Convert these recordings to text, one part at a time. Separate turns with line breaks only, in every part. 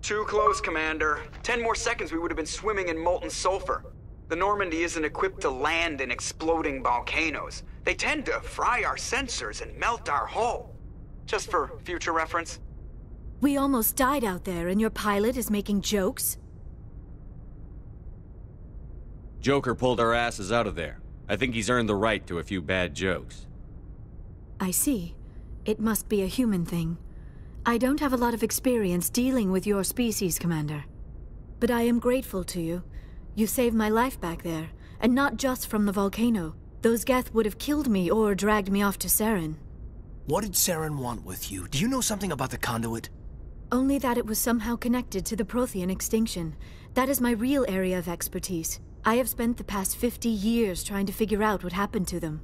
Too close, Commander. 10 more seconds we would have been swimming in molten sulfur. The Normandy isn't equipped to land in exploding volcanoes. They tend to fry our sensors and melt our hull. Just for future reference.
We almost died out there and your pilot is making jokes?
Joker pulled our asses out of there. I think he's earned the right to a few bad jokes.
I see. It must be a human thing. I don't have a lot of experience dealing with your species, Commander. But I am grateful to you. You saved my life back there, and not just from the volcano. Those Geth would have killed me or dragged me off to Saren.
What did Saren want with you? Do you know something about the conduit?
Only that it was somehow connected to the Prothean extinction. That is my real area of expertise. I have spent the past 50 years trying to figure out what happened to them.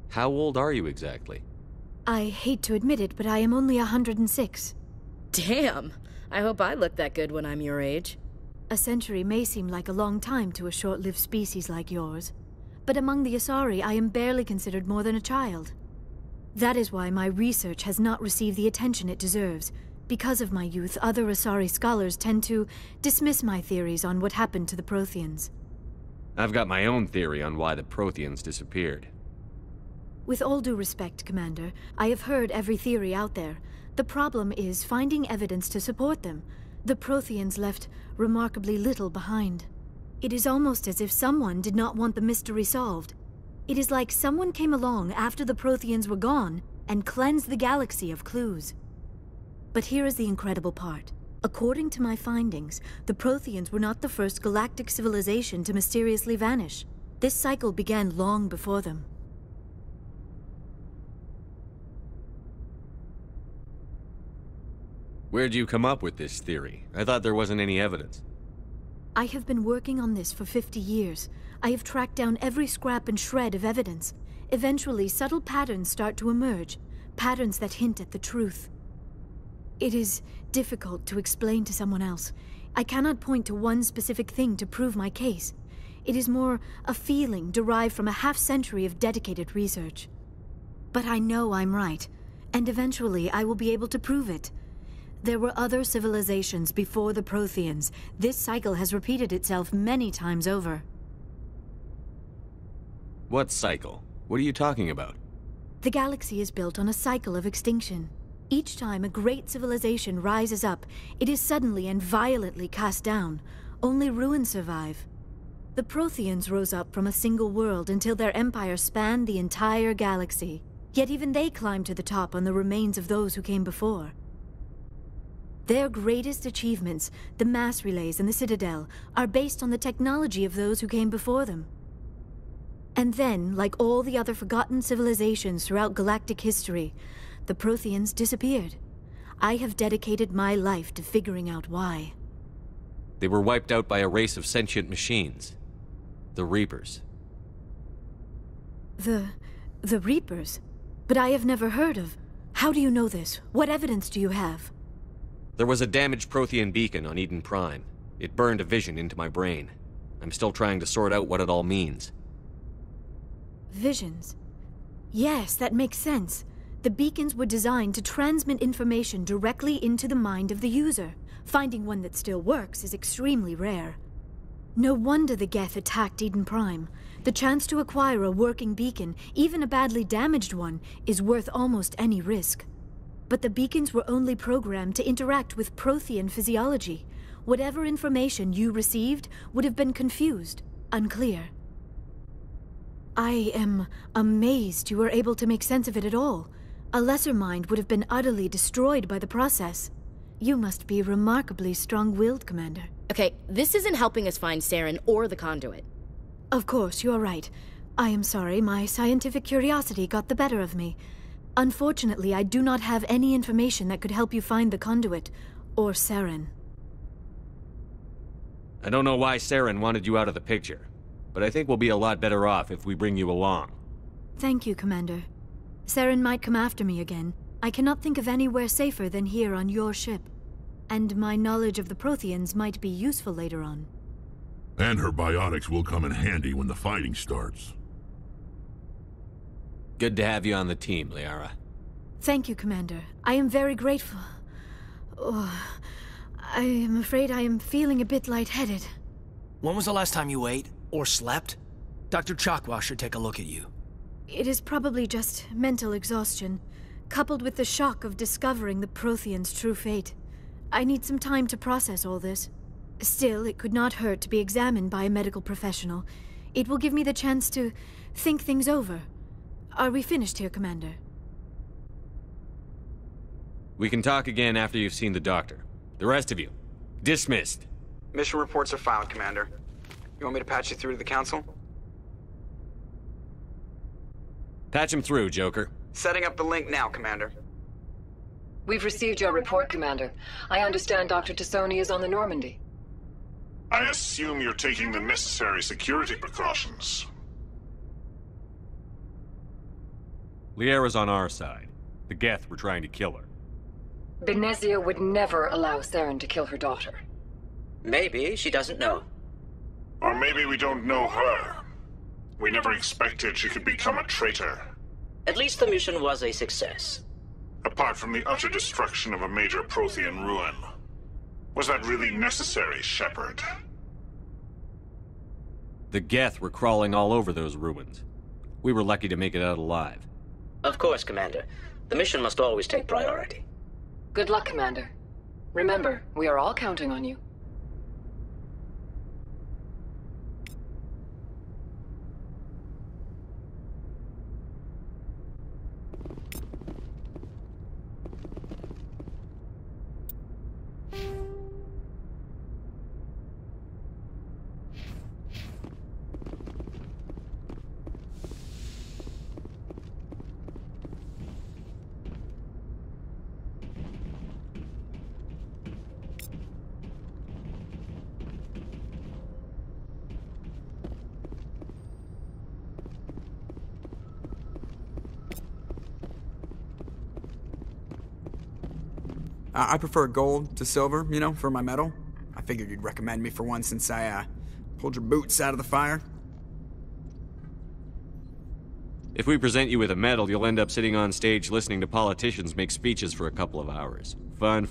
How old are you exactly?
I hate to admit it, but I am only 106.
Damn! I hope I look that good when I'm your age.
A century may seem like a long time to a short-lived species like yours. But among the Asari, I am barely considered more than a child. That is why my research has not received the attention it deserves. Because of my youth, other Asari scholars tend to dismiss my theories on what happened to the Protheans.
I've got my own theory on why the Protheans disappeared.
With all due respect, Commander, I have heard every theory out there. The problem is finding evidence to support them. The Protheans left remarkably little behind. It is almost as if someone did not want the mystery solved. It is like someone came along after the Protheans were gone and cleansed the galaxy of clues. But here is the incredible part. According to my findings, the Protheans were not the first galactic civilization to mysteriously vanish. This cycle began long before them.
Where'd you come up with this theory? I thought there wasn't any evidence.
I have been working on this for 50 years. I have tracked down every scrap and shred of evidence. Eventually, subtle patterns start to emerge, patterns that hint at the truth. It is difficult to explain to someone else. I cannot point to one specific thing to prove my case. It is more a feeling derived from a half-century of dedicated research. But I know I'm right, and eventually I will be able to prove it. There were other civilizations before the Protheans. This cycle has repeated itself many times over.
What cycle? What are you talking about?
The galaxy is built on a cycle of extinction. Each time a great civilization rises up, it is suddenly and violently cast down. Only ruins survive. The Protheans rose up from a single world until their empire spanned the entire galaxy. Yet even they climbed to the top on the remains of those who came before. Their greatest achievements, the mass relays and the Citadel, are based on the technology of those who came before them. And then, like all the other forgotten civilizations throughout galactic history, the Protheans disappeared. I have dedicated my life to figuring out why.
They were wiped out by a race of sentient machines. The Reapers.
The Reapers? But I have never heard of. How do you know this? What evidence do you have?
There was a damaged Prothean beacon on Eden Prime. It burned a vision into my brain. I'm still trying to sort out what it all means.
Visions? Yes, that makes sense. The beacons were designed to transmit information directly into the mind of the user. Finding one that still works is extremely rare. No wonder the Geth attacked Eden Prime. The chance to acquire a working beacon, even a badly damaged one, is worth almost any risk. But the beacons were only programmed to interact with Prothean physiology. Whatever information you received would have been confused, unclear. I am amazed you were able to make sense of it at all. A lesser mind would have been utterly destroyed by the process. You must be remarkably strong-willed, Commander.
Okay, this isn't helping us find Saren or the conduit.
Of course, you are right. I am sorry, my scientific curiosity got the better of me. Unfortunately, I do not have any information that could help you find the conduit, or Saren.
I don't know why Saren wanted you out of the picture, but I think we'll be a lot better off if we bring you along.
Thank you, Commander. Saren might come after me again. I cannot think of anywhere safer than here on your ship. And my knowledge of the Protheans might be useful later on.
And her biotics will come in handy when the fighting starts.
Good to have you on the team, Liara.
Thank you, Commander. I am very grateful. I am afraid I am feeling a bit lightheaded.
When was the last time you ate? Or slept? Dr. Chakwa should take a look at you.
It is probably just mental exhaustion, coupled with the shock of discovering the Prothean's true fate. I need some time to process all this. Still, it could not hurt to be examined by a medical professional. It will give me the chance to think things over. Are we finished here, Commander?
We can talk again after you've seen the doctor. The rest of you, dismissed.
Mission reports are filed, Commander. You want me to patch you through to the Council?
Patch him through, Joker.
Setting up the link now, Commander.
We've received your report, Commander. I understand Dr. Tsoni is on the Normandy.
I assume you're taking the necessary security precautions.
Liara's on our side. The Geth were trying to kill her.
Benezia would never allow Saren to kill her daughter.
Maybe she doesn't know.
Or maybe we don't know her. We never expected she could become a traitor.
At least the mission was a success.
Apart from the utter destruction of a major Prothean ruin. Was that really necessary, Shepard?
The Geth were crawling all over those ruins. We were lucky to make it out alive.
Of course, Commander. The mission must always take priority.
Good luck, Commander. Remember, we are all counting on you.
I prefer gold to silver, you know, for my medal. I figured you'd recommend me for one since I, pulled your boots out of the fire.
If we present you with a medal, you'll end up sitting on stage listening to politicians make speeches for a couple of hours. Fun.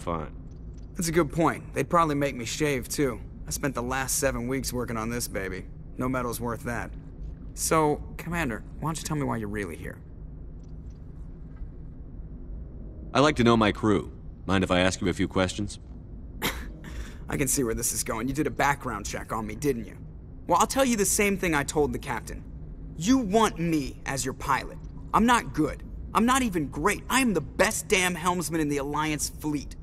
That's a good point. They'd probably make me shave, too. I spent the last 7 weeks working on this baby. No medal's worth that. So, Commander, why don't you tell me why you're really here?
I like to know my crew. Mind if I ask you a few questions?
I can see where this is going. You did a background check on me, didn't you? Well, I'll tell you the same thing I told the captain. You want me as your pilot. I'm not good. I'm not even great. I am the best damn helmsman in the Alliance fleet.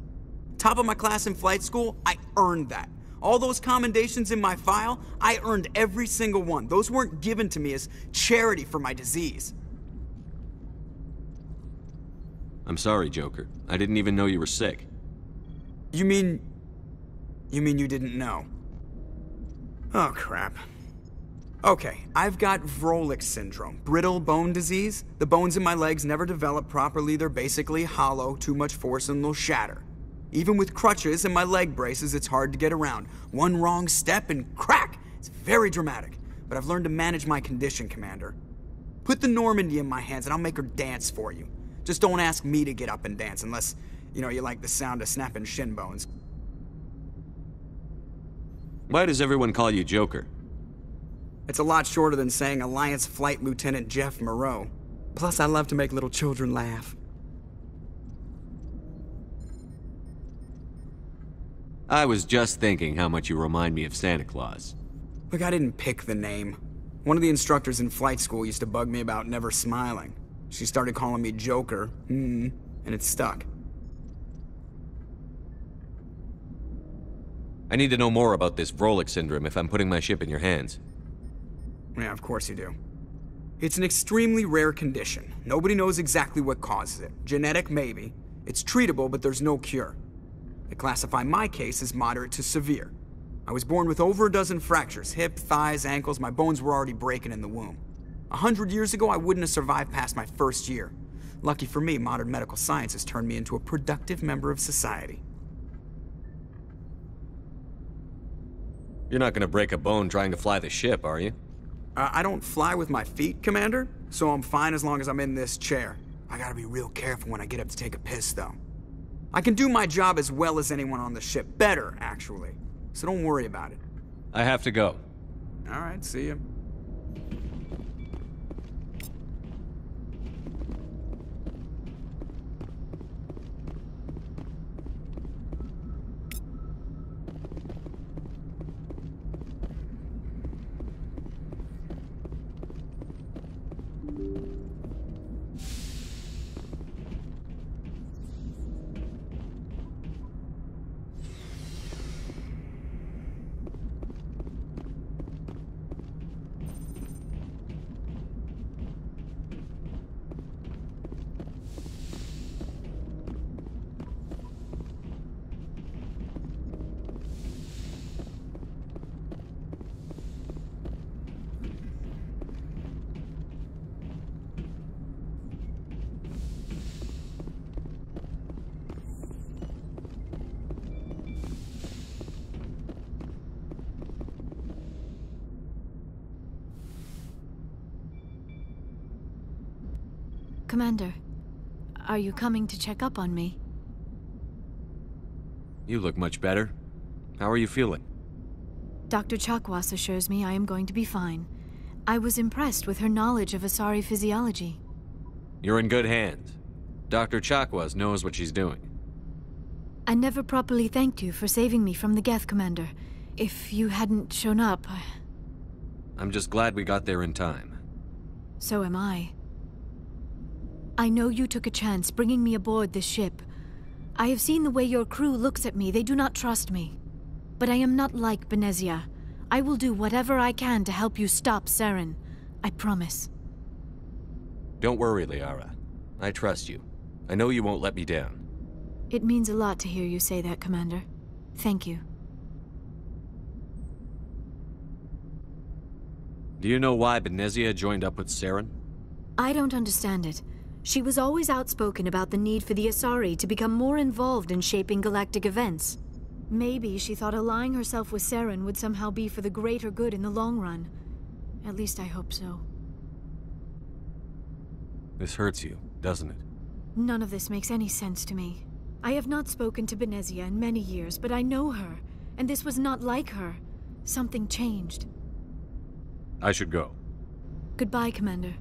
Top of my class in flight school, I earned that. All those commendations in my file, I earned every single one. Those weren't given to me as charity for my disease.
I'm sorry, Joker. I didn't even know you were sick.
You mean you didn't know? Oh, crap. Okay, I've got Vrolik syndrome, brittle bone disease. The bones in my legs never develop properly. They're basically hollow, too much force and they'll shatter. Even with crutches and my leg braces, it's hard to get around. One wrong step and crack! It's very dramatic, but I've learned to manage my condition, Commander. Put the Normandy in my hands and I'll make her dance for you. Just don't ask me to get up and dance unless, you know, you like the sound of snapping shin bones.
Why does everyone call you Joker?
It's a lot shorter than saying Alliance Flight Lieutenant Jeff Moreau. Plus, I love to make little children laugh.
I was just thinking how much you remind me of Santa Claus.
Look, I didn't pick the name. One of the instructors in flight school used to bug me about never smiling. She started calling me Joker, and it stuck.
I need to know more about this Vrolik syndrome if I'm putting my ship in your hands.
Yeah, of course you do. It's an extremely rare condition. Nobody knows exactly what causes it. Genetic, maybe. It's treatable, but there's no cure. They classify my case as moderate to severe. I was born with over a dozen fractures, hip, thighs, ankles. My bones were already breaking in the womb. 100 years ago, I wouldn't have survived past my first year. Lucky for me, modern medical science has turned me into a productive member of society.
You're not gonna break a bone trying to fly the ship, are you?
I don't fly with my feet, Commander, so I'm fine as long as I'm in this chair. I gotta be real careful when I get up to take a piss, though. I can do my job as well as anyone on the ship. Better, actually. So don't worry about it.
I have to go.
Alright, see ya.
Commander, are you coming to check up on me?
You look much better. How are you feeling?
Dr. Chakwas assures me I am going to be fine. I was impressed with her knowledge of Asari physiology.
You're in good hands. Dr. Chakwas knows what she's doing.
I never properly thanked you for saving me from the Geth, Commander. If you hadn't shown up,
I'm just glad we got there in time.
So am I. I know you took a chance bringing me aboard this ship. I have seen the way your crew looks at me. They do not trust me. But I am not like Benezia. I will do whatever I can to help you stop Saren. I promise.
Don't worry, Liara. I trust you. I know you won't let me down.
It means a lot to hear you say that, Commander. Thank you.
Do you know why Benezia joined up with Saren?
I don't understand it. She was always outspoken about the need for the Asari to become more involved in shaping galactic events. Maybe she thought allying herself with Saren would somehow be for the greater good in the long run. At least I hope so.
This hurts you, doesn't it?
None of this makes any sense to me. I have not spoken to Benezia in many years, but I know her, and this was not like her. Something changed.
I should go.
Goodbye, Commander.